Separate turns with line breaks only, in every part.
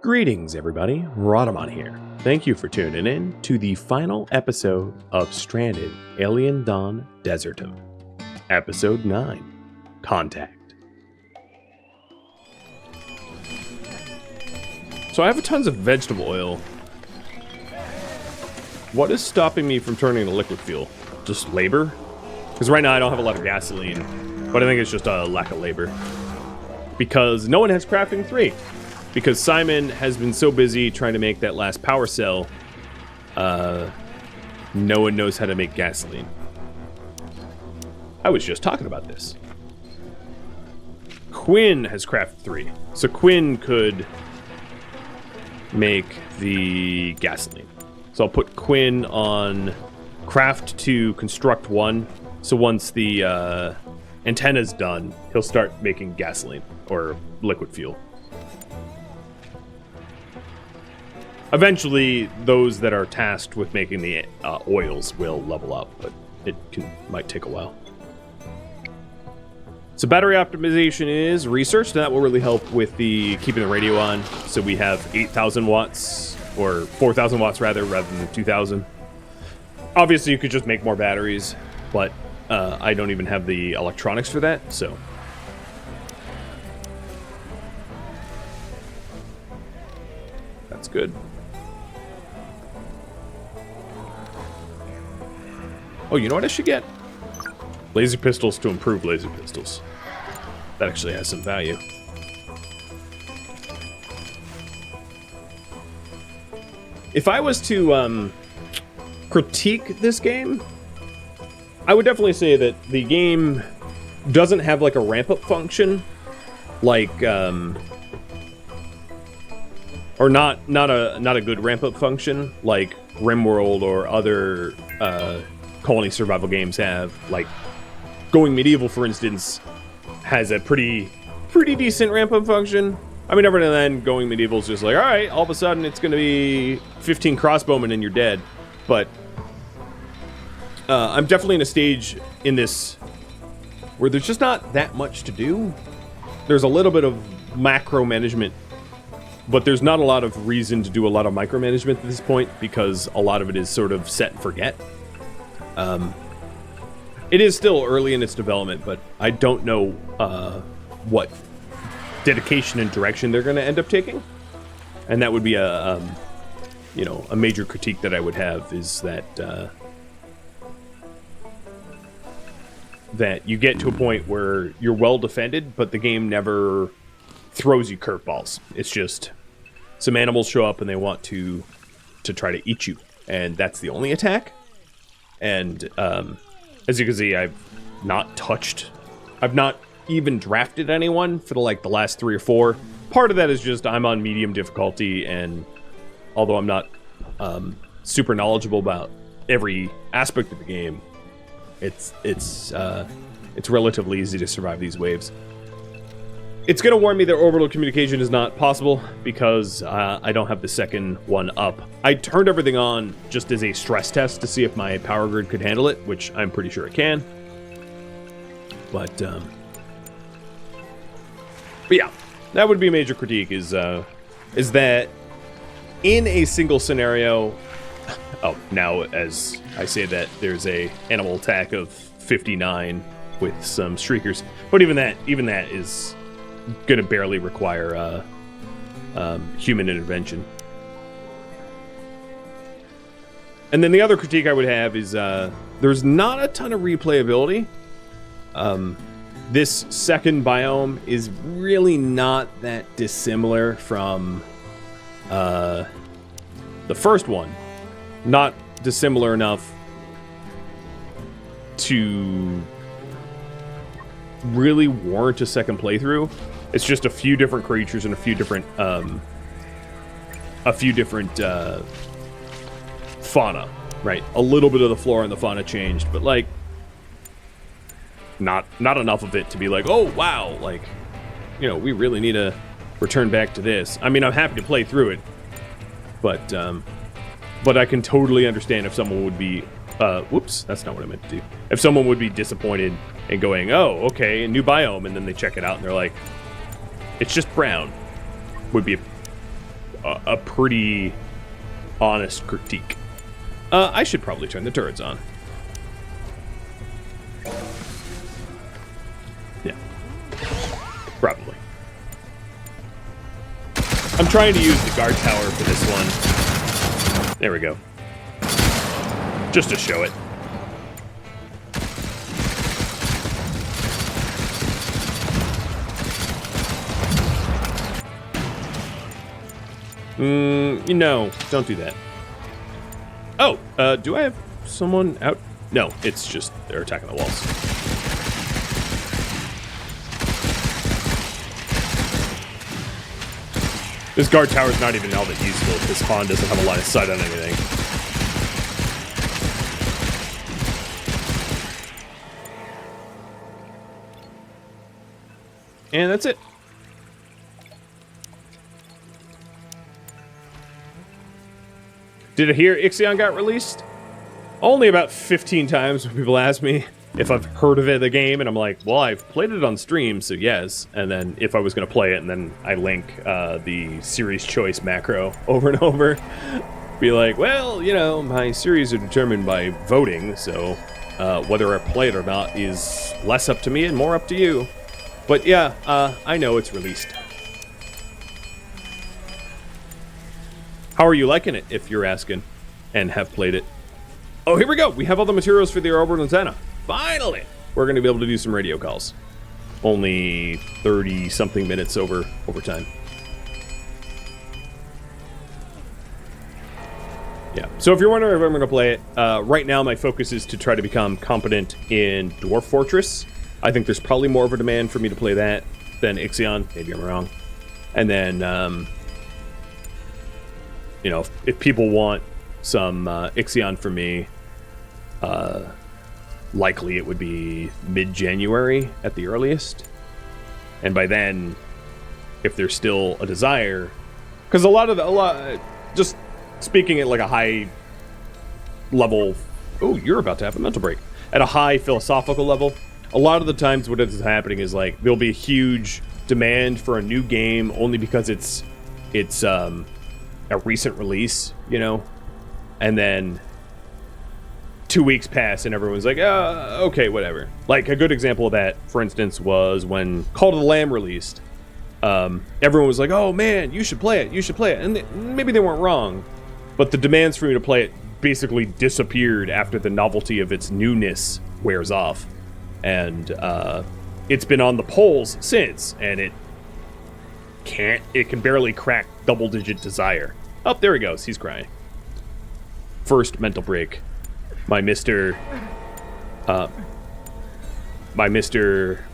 Greetings, everybody. Rodamon here. Thank you for tuning in to the final episode of Stranded: Alien Dawn Desertum. Episode 9, Contact. So I have tons of vegetable oil. What is stopping me from turning to liquid fuel? Just labor? Because right now I don't have a lot of gasoline, but I think it's just a lack of labor. Because no one has crafting 3. Because Simon has been so busy trying to make that last power cell, no one knows how to make gasoline. I was just talking about this. Quinn has crafted 3. So Quinn could make the gasoline. So I'll put Quinn on craft to construct 1. So once the antenna's done, he'll start making gasoline or liquid fuel. Eventually, those that are tasked with making the oils will level up, but it might take a while. So battery optimization is researched, and that will really help with the keeping the radio on. So we have 8,000 watts, or 4,000 watts rather than 2,000. Obviously, you could just make more batteries, but I don't even have the electronics for that, so... That's good. Oh, you know what I should get? Laser pistols to improve laser pistols. That actually has some value. If I was to critique this game, I would definitely say that the game doesn't have like a ramp-up function, like or not a good ramp-up function like RimWorld or other colony survival games have. Like Going Medieval, for instance, has a pretty decent ramp-up function. I mean, every now and then, Going Medieval is just like, all right, all of a sudden it's going to be 15 crossbowmen and you're dead. But I'm definitely in a stage in this where there's just not that much to do. There's a little bit of macro management, but there's not a lot of reason to do a lot of micromanagement at this point because a lot of it is sort of set and forget. It is still early in its development, but I don't know what dedication and direction they're going to end up taking. And that would be a major critique that I would have is that that you get to a point where you're well defended, but the game never throws you curveballs. It's just some animals show up and they want to try to eat you, and that's the only attack. And as you can see, I've not even drafted anyone for the last 3 or 4. Part of that is just I'm on medium difficulty, and although I'm not super knowledgeable about every aspect of the game, it's relatively easy to survive these waves. It's going to warn me that orbital communication is not possible because I don't have the second one up. I turned everything on just as a stress test to see if my power grid could handle it, which I'm pretty sure it can. But yeah, that would be a major critique is that in a single scenario... Oh, now as I say that, there's a animal attack of 59 with some streakers. But even that is gonna barely require human intervention. And then the other critique I would have is there's not a ton of replayability. This second biome is really not that dissimilar from the first one. Not dissimilar enough to really warrant a second playthrough. It's just a few different creatures and a few different fauna, right? A little bit of the flora and the fauna changed, but like not enough of it to be like, oh wow, like, you know, we really need to return back to this. I mean, I'm happy to play through it, but I can totally understand if someone would be whoops, that's not what I meant to do. If someone would be disappointed and going, oh, okay, a new biome, and then they check it out and they're like, it's just brown, would be a pretty honest critique. I should probably turn the turrets on. Yeah. Probably. I'm trying to use the guard tower for this one. There we go. Just to show it. No, don't do that. Oh, do I have someone out? No, it's just they're attacking the walls. This guard tower is not even all that useful because Han doesn't have a line of sight on anything. And that's it. Did I hear Ixion got released? Only about 15 times when people ask me if I've heard of it, the game, and I'm like, well, I've played it on stream, so yes. And then if I was going to play it, and then I link the series choice macro over and over, be like, well, you know, my series are determined by voting, so whether I play it or not is less up to me and more up to you. But yeah, I know it's released. How are you liking it, if you're asking, and have played it? Oh, here we go. We have all the materials for the orbital antenna. Finally! We're going to be able to do some radio calls. Only 30-something minutes over time. Yeah. So if you're wondering if I'm going to play it, right now my focus is to try to become competent in Dwarf Fortress. I think there's probably more of a demand for me to play that than Ixion. Maybe I'm wrong. And then, you know, if people want some Ixion for me, likely it would be mid-January at the earliest. And by then, if there's still a desire, because just speaking at like a high level, oh, you're about to have a mental break. At a high philosophical level, a lot of the times what is happening is like there'll be a huge demand for a new game only because it's a recent release, you know, and then 2 weeks pass and everyone's like, okay, whatever. Like a good example of that, for instance, was when Call to the Lamb released. Everyone was like, oh man, you should play it, and maybe they weren't wrong, but the demands for me to play it basically disappeared after the novelty of its newness wears off, and it's been on the polls since, and it can barely crack double-digit desire. Oh, there he goes. He's crying. First mental break. My Mr.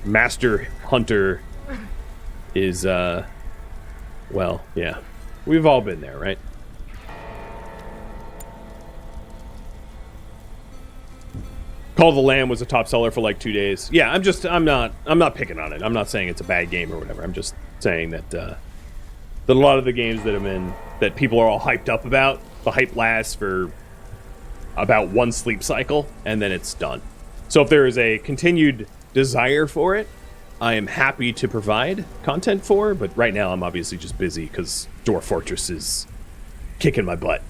Master Hunter is, well, yeah. We've all been there, right? Call of the Lamb was a top seller for like 2 days. Yeah, I'm not picking on it. I'm not saying it's a bad game or whatever. I'm just saying that that a lot of the games that people are all hyped up about, the hype lasts for about one sleep cycle and then it's done. So if there is a continued desire for it, I am happy to provide content for, but right now I'm obviously just busy because Dwarf Fortress is kicking my butt.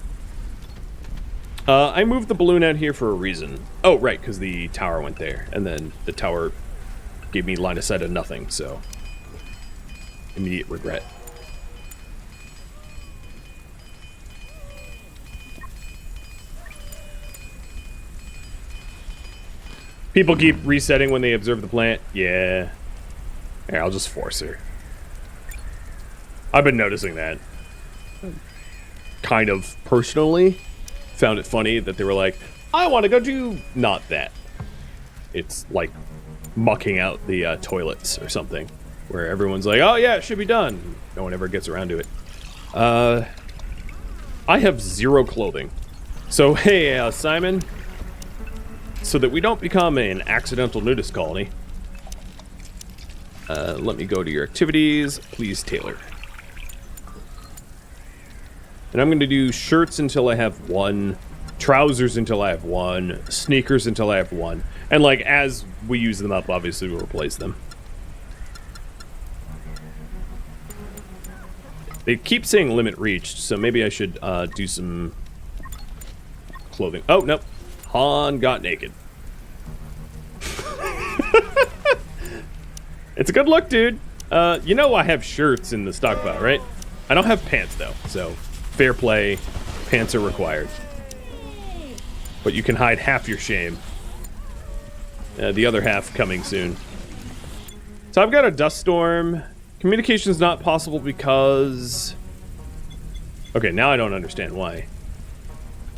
I moved the balloon out here for a reason. Oh, right, because the tower went there, and then the tower gave me line of sight of nothing, so immediate regret. People keep resetting when they observe the plant. Yeah. Here, I'll just force her. I've been noticing that. Kind of personally. Found it funny that they were like, I want to go do not that. It's like mucking out the toilets or something. Where everyone's like, oh yeah, it should be done. No one ever gets around to it. I have 0 clothing. So, hey, Simon. So that we don't become an accidental nudist colony. Let me go to your activities. Please tailor. And I'm going to do shirts until I have 1, trousers until I have 1, sneakers until I have 1. And like, as we use them up, obviously we'll replace them. They keep saying limit reached, so maybe I should do some clothing. Oh, nope. Han got naked. It's a good look, dude. You know I have shirts in the stockpile, right? I don't have pants, though, so fair play. Pants are required. But you can hide half your shame. The other half coming soon. So I've got a dust storm. Communication's not possible because... Okay, now I don't understand why.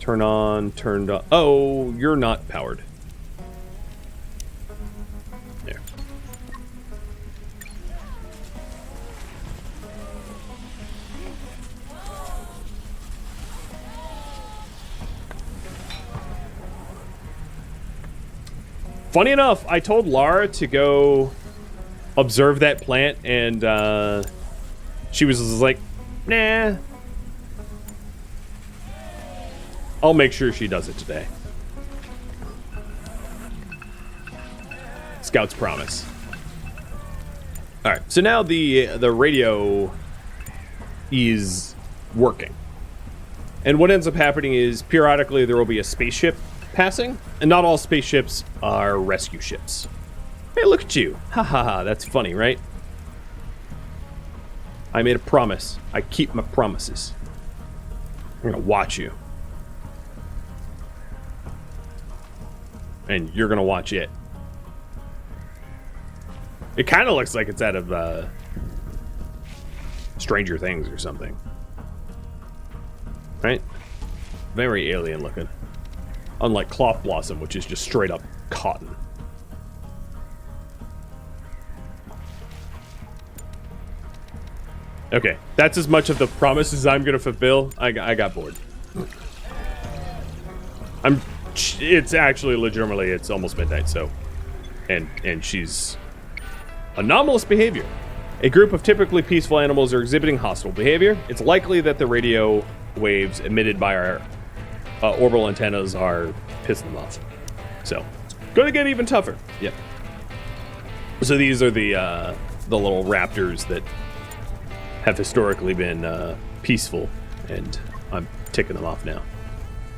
Turn on, turned on. Oh, you're not powered. There. Funny enough, I told Lara to go observe that plant, and she was just like, nah. I'll make sure she does it today. Scout's promise. Alright, so now the radio is working. And what ends up happening is periodically there will be a spaceship passing, and not all spaceships are rescue ships. Hey, look at you. Ha ha ha, that's funny, right? I made a promise. I keep my promises. I'm gonna watch you. And you're gonna watch it. It kind of looks like it's out of Stranger Things or something. Right? Very alien looking. Unlike Cloth Blossom, which is just straight up cotton. Okay, that's as much of the promise as I'm gonna fulfill. I got bored. It's actually legitimately, it's almost midnight, so. And she's anomalous behavior. A group of typically peaceful animals are exhibiting hostile behavior. It's likely that the radio waves emitted by our orbital antennas are pissing them off. So, it's gonna get even tougher. Yep. So these are the little raptors that have historically been peaceful, and I'm ticking them off now.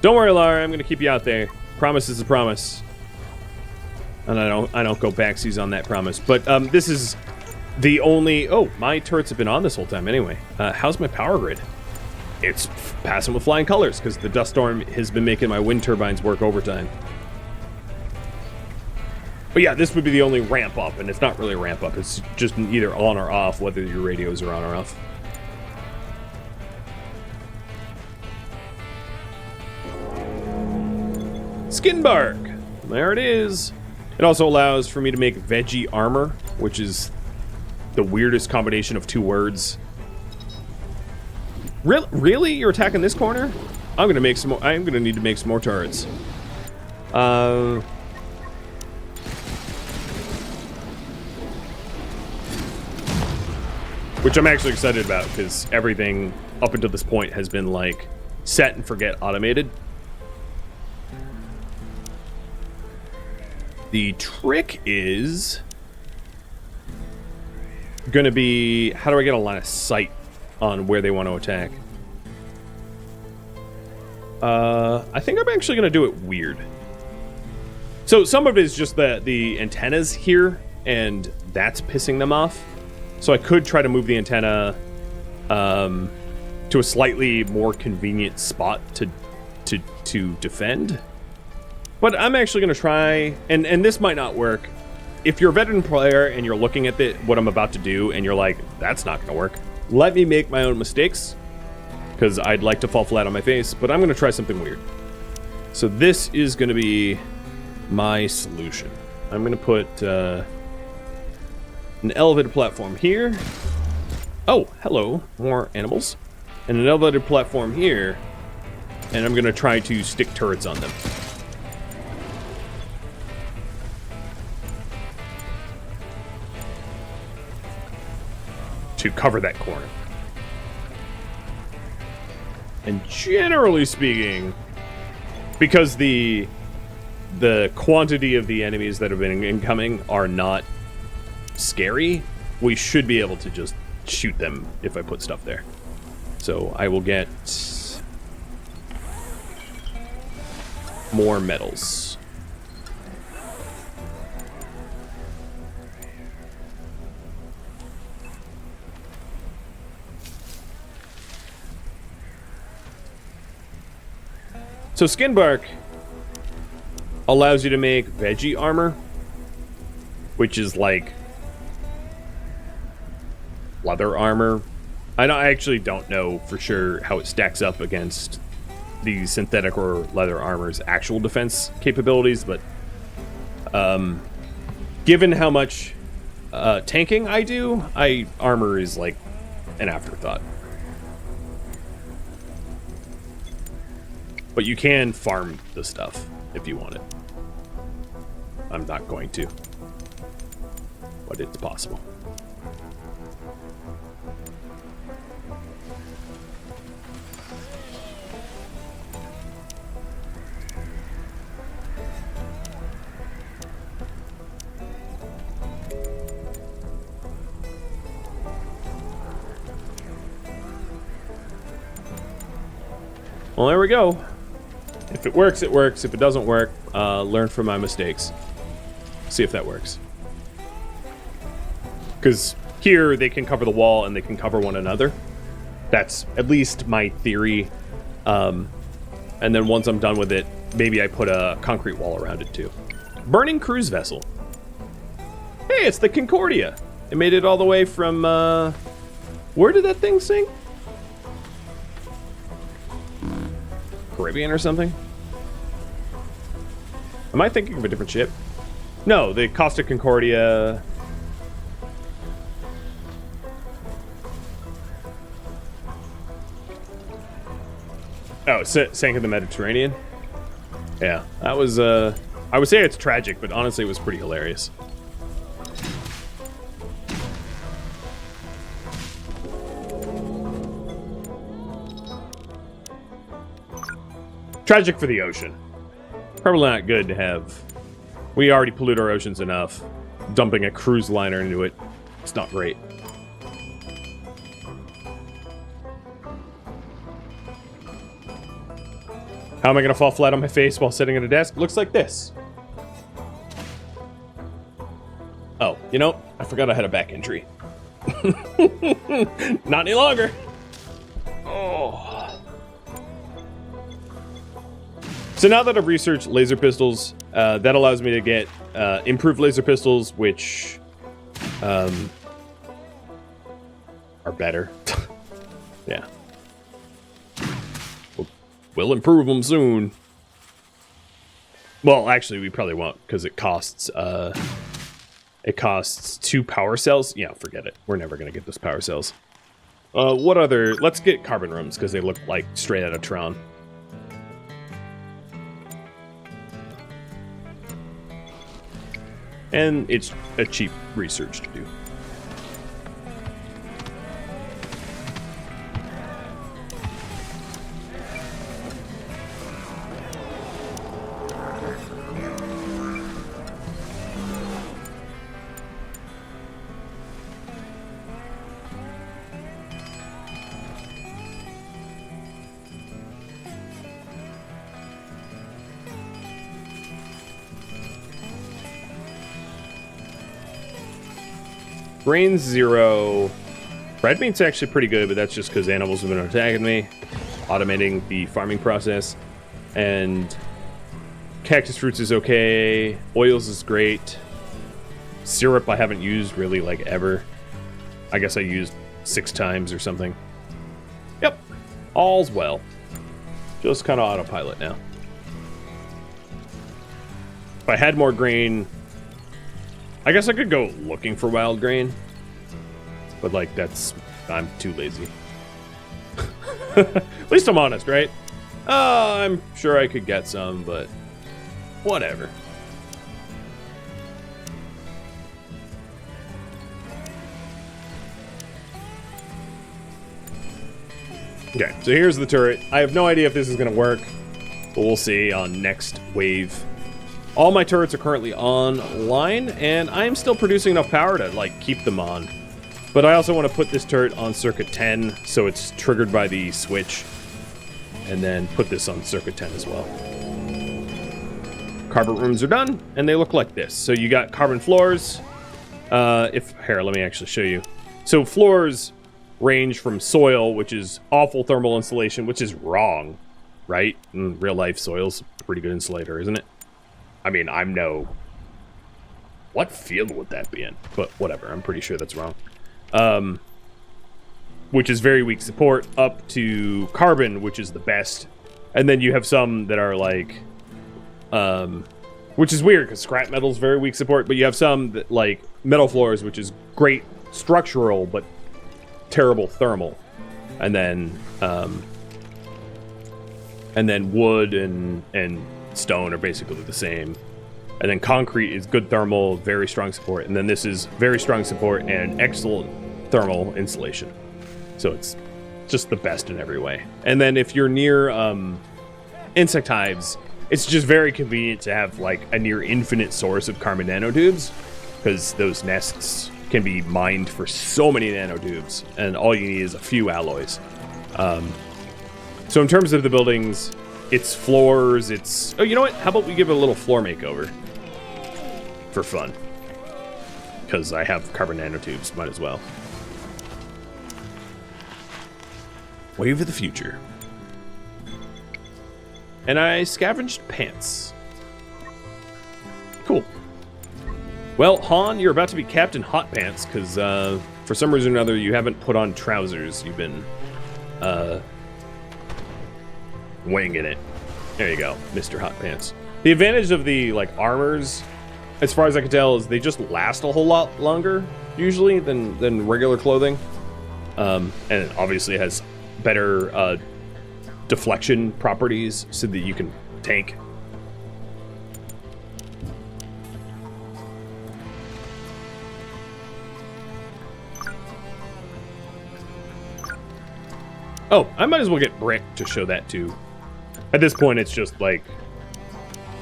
Don't worry, Lara. I'm gonna keep you out there. Promise is a promise, and I don't go backsies on that promise. But this is the only. Oh, my turrets have been on this whole time anyway. How's my power grid? It's passing with flying colors because the dust storm has been making my wind turbines work overtime. But yeah, this would be the only ramp up, and it's not really a ramp up. It's just either on or off, whether your radios are on or off. Skin bark. There it is. It also allows for me to make veggie armor, which is the weirdest combination of two words. Really? You're attacking this corner? I'm gonna make some more. I'm gonna need to make some more turrets. Which I'm actually excited about, because everything up until this point has been like set and forget automated. The trick is gonna be, how do I get a line of sight on where they want to attack? I think I'm actually gonna do it weird. So some of it is just the antennas here, and that's pissing them off. So I could try to move the antenna to a slightly more convenient spot to defend. But I'm actually going to try, and this might not work. If you're a veteran player and you're looking at what I'm about to do and you're like, that's not going to work, let me make my own mistakes, because I'd like to fall flat on my face, but I'm going to try something weird. So this is going to be my solution. I'm going to put an elevated platform here. Oh, hello, more animals. And an elevated platform here, and I'm going to try to stick turrets on them. To cover that corner. And generally speaking, because the quantity of the enemies that have been incoming are not scary, we should be able to just shoot them if I put stuff there. So I will get more metals. So skin bark allows you to make veggie armor, which is like leather armor. I actually don't know for sure how it stacks up against the synthetic or leather armor's actual defense capabilities, but given how much tanking I do, armor is like an afterthought. But you can farm the stuff if you want it. I'm not going to, but it's possible. Well, there we go. If it works, it works. If it doesn't work, learn from my mistakes. See if that works. Because here, they can cover the wall and they can cover one another. That's at least my theory. And then once I'm done with it, maybe I put a concrete wall around it too. Burning cruise vessel. Hey, it's the Concordia. It made it all the way from, where did that thing sink? Caribbean or something? Am I thinking of a different ship? No, the Costa Concordia. Oh, it sank in the Mediterranean? Yeah, that was, I would say it's tragic, but honestly it was pretty hilarious. Tragic for the ocean. Probably not good to have. We already pollute our oceans enough. Dumping a cruise liner into it, it's not great. How am I gonna fall flat on my face while sitting at a desk? Looks like this. Oh, you know, I forgot I had a back injury. Not any longer. Oh. So now that I've researched laser pistols, that allows me to get improved laser pistols, which are better. Yeah. We'll improve them soon. Well, actually, we probably won't, because it costs 2 power cells. Yeah, forget it. We're never going to get those power cells. What other... Let's get carbon rooms, because they look like straight out of Tron. And it's a cheap research to do. Grain 0. Red meat's actually pretty good, but that's just because animals have been attacking me. Automating the farming process. And cactus fruits is okay. Oils is great. Syrup I haven't used really like ever. I guess I used 6 times or something. Yep. All's well. Just kind of autopilot now. If I had more grain... I guess I could go looking for wild grain, but like I'm too lazy. At least I'm honest, right? I'm sure I could get some, but whatever. Okay, so here's the turret. I have no idea if this is gonna work, but we'll see on next wave. All my turrets are currently online, and I'm still producing enough power to, like, keep them on. But I also want to put this turret on circuit 10, so it's triggered by the switch. And then put this on circuit 10 as well. Carbon rooms are done, and they look like this. So you got carbon floors. Here, let me actually show you. So floors range from soil, which is awful thermal insulation, which is wrong, right? In real life, soil's a pretty good insulator, isn't it? I mean, I'm no... What field would that be in? But whatever, I'm pretty sure that's wrong. Which is very weak support, up to carbon, which is the best. And then you have some that are like... which is weird, because scrap metal is very weak support, but you have some that, like metal floors, which is great structural, but terrible thermal. And then wood and stone are basically the same. And then concrete is good thermal, very strong support. And then this is very strong support and excellent thermal insulation. So it's just the best in every way. And then if you're near insect hives, it's just very convenient to have like a near infinite source of carbon nanotubes, because those nests can be mined for so many nanotubes, and all you need is a few alloys. So in terms of the buildings, it's floors, it's... Oh, you know what? How about we give it a little floor makeover? For fun. Because I have carbon nanotubes, might as well. Wave of the future. And I scavenged pants. Cool. Well, Han, you're about to be Captain Hot Pants, because for some reason or another you haven't put on trousers. You've been winging it. There you go, Mr. Hot Pants. The advantage of the like armors, as far as I can tell, is they just last a whole lot longer usually than regular clothing, and it obviously has better deflection properties so that you can tank. Oh, I might as well get brick to show that too. At this point, it's just like,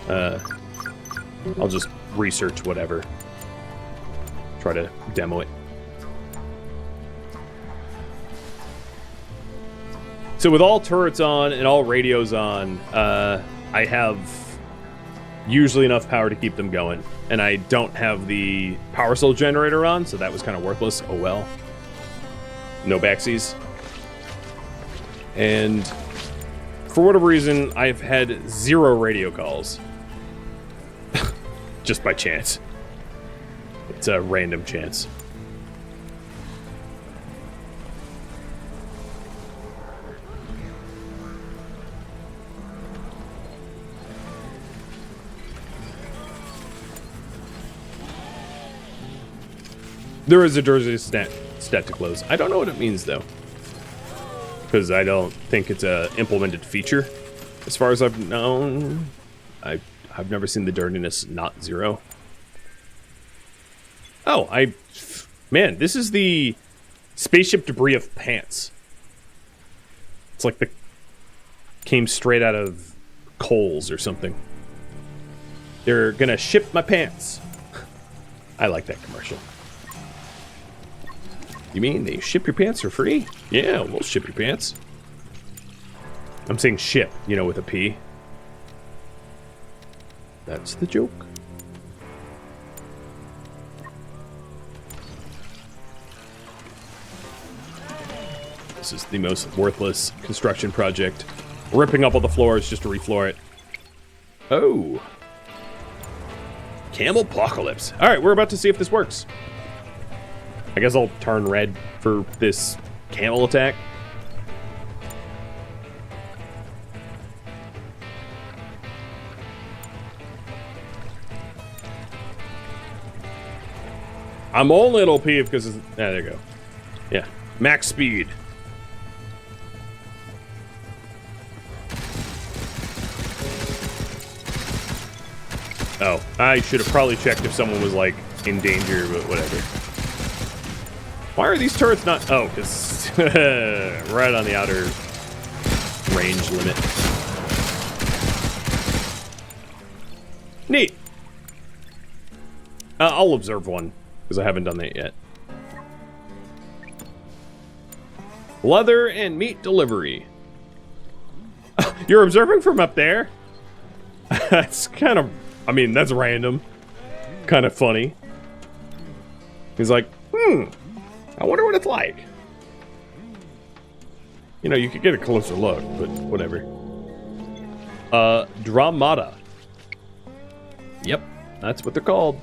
I'll just research whatever. Try to demo it. So with all turrets on and all radios on, I have usually enough power to keep them going. And I don't have the power cell generator on, so that was kind of worthless. Oh well. No backsies. And for whatever reason, I've had 0 radio calls. Just by chance. It's a random chance. There is a Jersey stat to close. I don't know what it means, though. Because I don't think it's a implemented feature. As far as I've known, I've never seen the dirtiness not 0. Oh, man, this is the spaceship debris of pants. It's like came straight out of Kohl's or something. They're gonna ship my pants. I like that commercial. You mean they ship your pants for free? Yeah, we'll ship your pants. I'm saying ship, you know, with a P. That's the joke. This is the most worthless construction project. Ripping up all the floors just to refloor it. Oh. Camel-pocalypse. Alright, we're about to see if this works. I guess I'll turn red for this camel attack. I'm only a little peeved because there you go. Yeah, max speed. Oh, I should have probably checked if someone was like in danger, but whatever. Why are these turrets not... Oh, because right on the outer range limit. Neat. I'll observe one, because I haven't done that yet. Leather and meat delivery. You're observing from up there? That's kind of... I mean, that's random. Kind of funny. He's like, I wonder what it's like. You know, you could get a closer look, but whatever. Dramata. Yep, that's what they're called.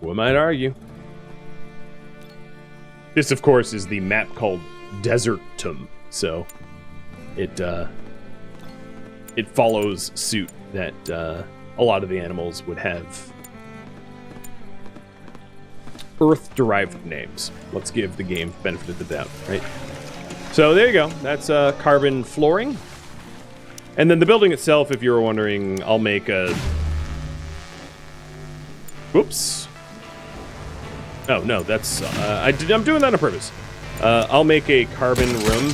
Who might argue? This, of course, is the map called Desertum, so it follows suit that a lot of the animals would have Earth-derived names. Let's give the game benefit of the doubt, right? So there you go. That's carbon flooring. And then the building itself, if you were wondering, I'll make a... Whoops. Oh, no, that's... I'm doing that on purpose. I'll make a carbon room.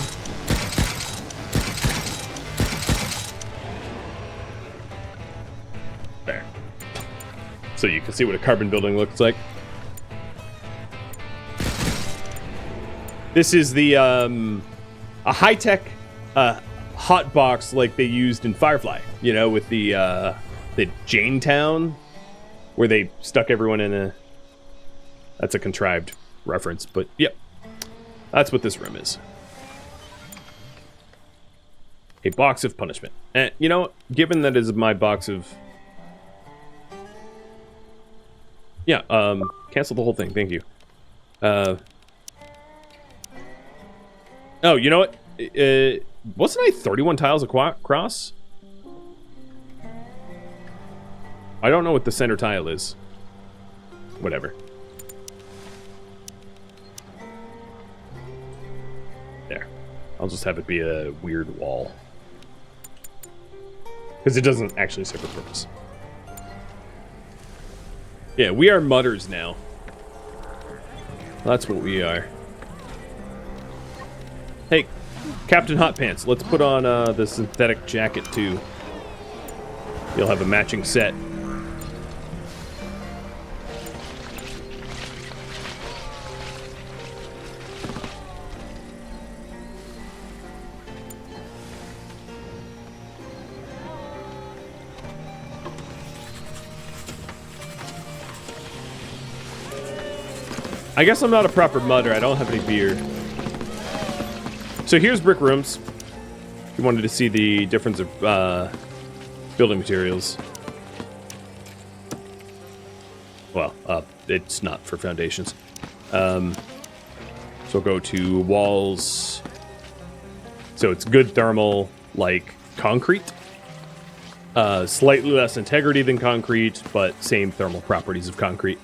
There. So you can see what a carbon building looks like. This is the, a high-tech, hot box like they used in Firefly, you know, with the Janetown, where they stuck everyone in a... That's a contrived reference, but yep. That's what this room is. A box of punishment. And, you know, given that is my box of... Yeah, cancel the whole thing, thank you. Oh, you know what? Wasn't I 31 tiles across? I don't know what the center tile is. Whatever. There. I'll just have it be a weird wall. Because it doesn't actually serve a purpose. Yeah, we are mutters now. That's what we are. Hey, Captain Hot Pants, let's put on the synthetic jacket too. You'll have a matching set. I guess I'm not a proper mudder. I don't have any beer. So here's brick rooms. If you wanted to see the difference of building materials. Well, it's not for foundations. So I'll go to walls. So it's good thermal, like concrete. Slightly less integrity than concrete, but same thermal properties of concrete.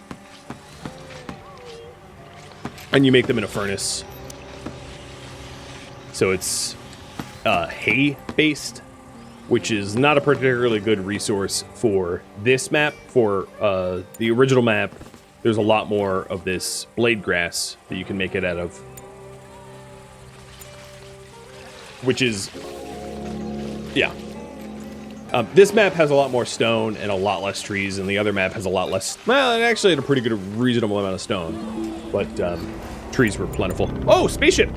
And you make them in a furnace. So it's hay-based, which is not a particularly good resource for this map. For the original map, there's a lot more of this blade grass that you can make it out of. Which is... yeah. This map has a lot more stone and a lot less trees, and the other map has a lot less... well, it actually had a pretty good, reasonable amount of stone. But trees were plentiful. Oh, spaceship!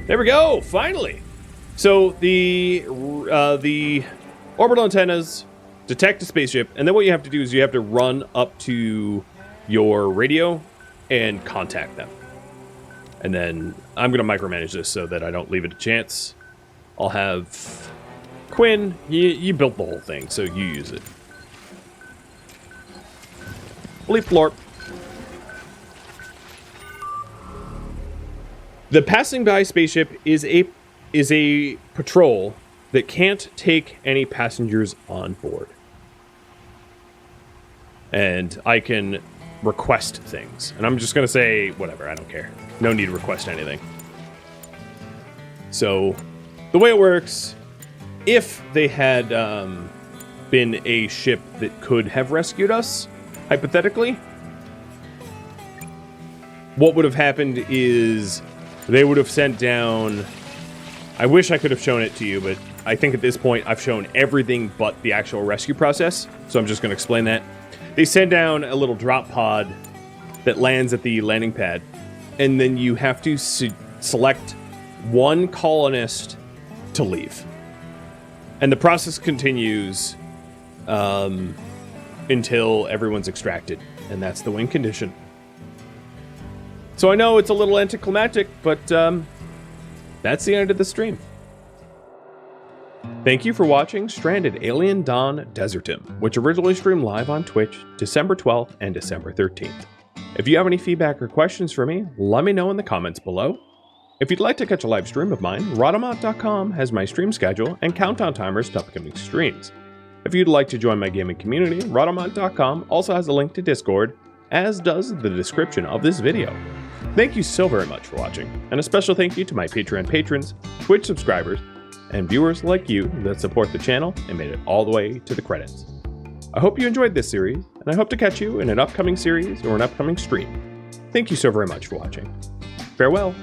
There we go, finally. So the orbital antennas detect a spaceship, and then what you have to do is you have to run up to your radio and contact them. And then I'm going to micromanage this so that I don't leave it a chance. I'll have Quinn. You built the whole thing, so you use it. Bleep blorp. The passing by spaceship is a patrol that can't take any passengers on board. And I can request things. And I'm just going to say, whatever, I don't care. No need to request anything. So, the way it works, if they had been a ship that could have rescued us, hypothetically, what would have happened is... they would have sent down... I wish I could have shown it to you, but I think at this point I've shown everything but the actual rescue process, so I'm just going to explain that. They send down a little drop pod that lands at the landing pad, and then you have to select one colonist to leave. And the process continues until everyone's extracted, and that's the win condition. So I know it's a little anticlimactic, but that's the end of the stream. Thank you for watching Stranded: Alien Dawn Desertum, which originally streamed live on Twitch December 12th and December 13th. If you have any feedback or questions for me, let me know in the comments below. If you'd like to catch a live stream of mine, Rhodomont.com has my stream schedule and countdown timers to upcoming streams. If you'd like to join my gaming community, Rhodomont.com also has a link to Discord, as does the description of this video. Thank you so very much for watching, and a special thank you to my Patreon patrons, Twitch subscribers, and viewers like you that support the channel and made it all the way to the credits. I hope you enjoyed this series, and I hope to catch you in an upcoming series or an upcoming stream. Thank you so very much for watching. Farewell.